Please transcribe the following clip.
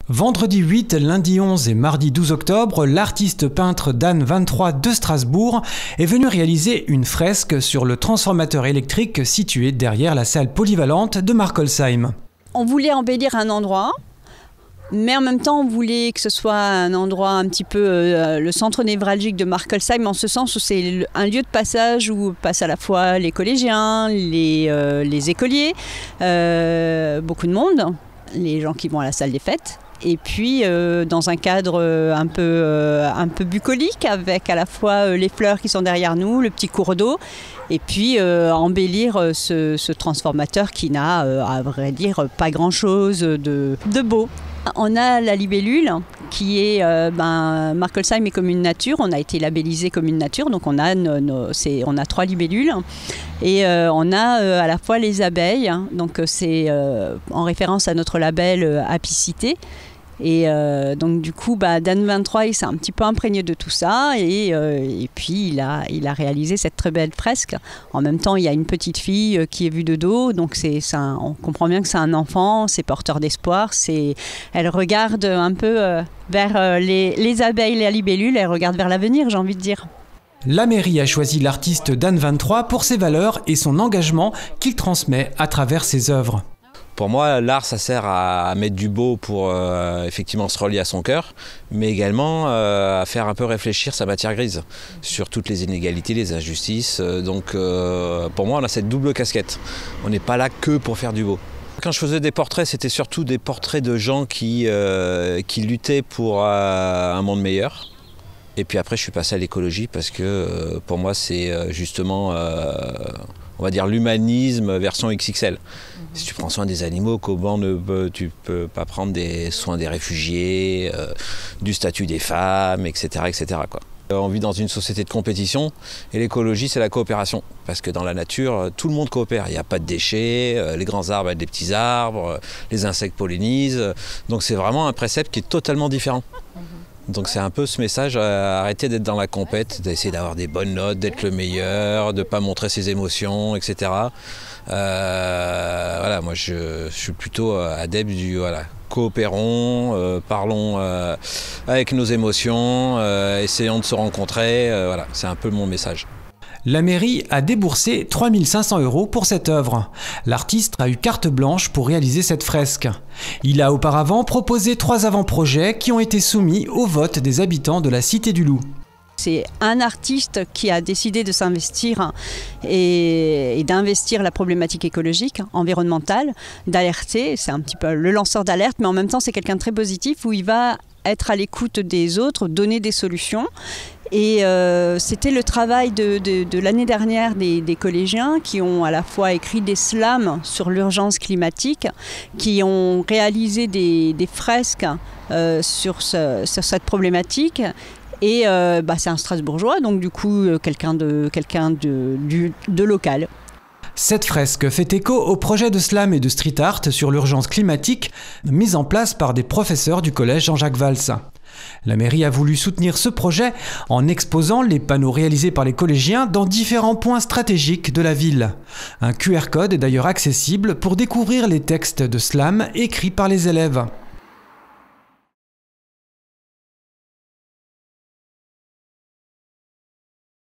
Vendredi 8, lundi 11 et mardi 12 octobre, l'artiste peintre Dan 23 de Strasbourg est venu réaliser une fresque sur le transformateur électrique situé derrière la salle polyvalente de Markolsheim. On voulait embellir un endroit, mais en même temps on voulait que ce soit un endroit un petit peu le centre névralgique de Markolsheim, en ce sens où c'est un lieu de passage où passent à la fois les collégiens, les écoliers, beaucoup de monde, les gens qui vont à la salle des fêtes. Et puis dans un cadre un peu bucolique, avec à la fois les fleurs qui sont derrière nous, le petit cours d'eau, et puis embellir ce transformateur qui n'a, à vrai dire, pas grand-chose de beau. On a la libellule qui est Markolsheim est commune nature, on a été labellisé commune nature, donc on a 3 libellules et on a à la fois les abeilles, donc c'est en référence à notre label Apicité. Et donc du coup Dan 23 il s'est un petit peu imprégné de tout ça et puis il a réalisé cette très belle fresque. En même temps il y a une petite fille qui est vue de dos, donc on comprend bien que c'est un enfant, c'est porteur d'espoir, elle regarde un peu vers les abeilles, les libellules, elle regarde vers l'avenir, j'ai envie de dire. La mairie a choisi l'artiste Dan 23 pour ses valeurs et son engagement qu'il transmet à travers ses œuvres. Pour moi, l'art, ça sert à mettre du beau pour effectivement se relier à son cœur, mais également à faire un peu réfléchir sa matière grise sur toutes les inégalités, les injustices. Donc pour moi, on a cette double casquette. On n'est pas là que pour faire du beau. Quand je faisais des portraits, c'était surtout des portraits de gens qui luttaient pour un monde meilleur. Et puis après, je suis passé à l'écologie parce que pour moi, c'est justement... on va dire l'humanisme version XXL. Si tu prends soin des animaux, comment tu peux pas prendre soin des réfugiés, du statut des femmes, etc. etc. quoi. On vit dans une société de compétition et l'écologie c'est la coopération. Parce que dans la nature, tout le monde coopère. Il n'y a pas de déchets, les grands arbres aident les petits arbres, les insectes pollinisent. Donc c'est vraiment un précepte qui est totalement différent. Donc c'est un peu ce message, arrêter d'être dans la compète, d'essayer d'avoir des bonnes notes, d'être le meilleur, de ne pas montrer ses émotions, etc. Voilà, moi je suis plutôt adepte du coopérons, parlons avec nos émotions, essayons de se rencontrer, voilà, c'est un peu mon message. La mairie a déboursé 3 500 € pour cette œuvre. L'artiste a eu carte blanche pour réaliser cette fresque. Il a auparavant proposé 3 avant-projets qui ont été soumis au vote des habitants de la Cité du Loup. C'est un artiste qui a décidé de s'investir et d'investir la problématique écologique, environnementale, d'alerter. C'est un petit peu le lanceur d'alerte, mais en même temps c'est quelqu'un de très positif où il va être à l'écoute des autres, donner des solutions. Et c'était le travail de l'année dernière des collégiens qui ont à la fois écrit des slams sur l'urgence climatique, qui ont réalisé des fresques sur cette problématique. Et c'est un Strasbourgeois, donc du coup quelqu'un de local. Cette fresque fait écho au projet de slam et de street art sur l'urgence climatique mis en place par des professeurs du collège Jean-Jacques Valls. La mairie a voulu soutenir ce projet en exposant les panneaux réalisés par les collégiens dans différents points stratégiques de la ville. Un QR code est d'ailleurs accessible pour découvrir les textes de slam écrits par les élèves.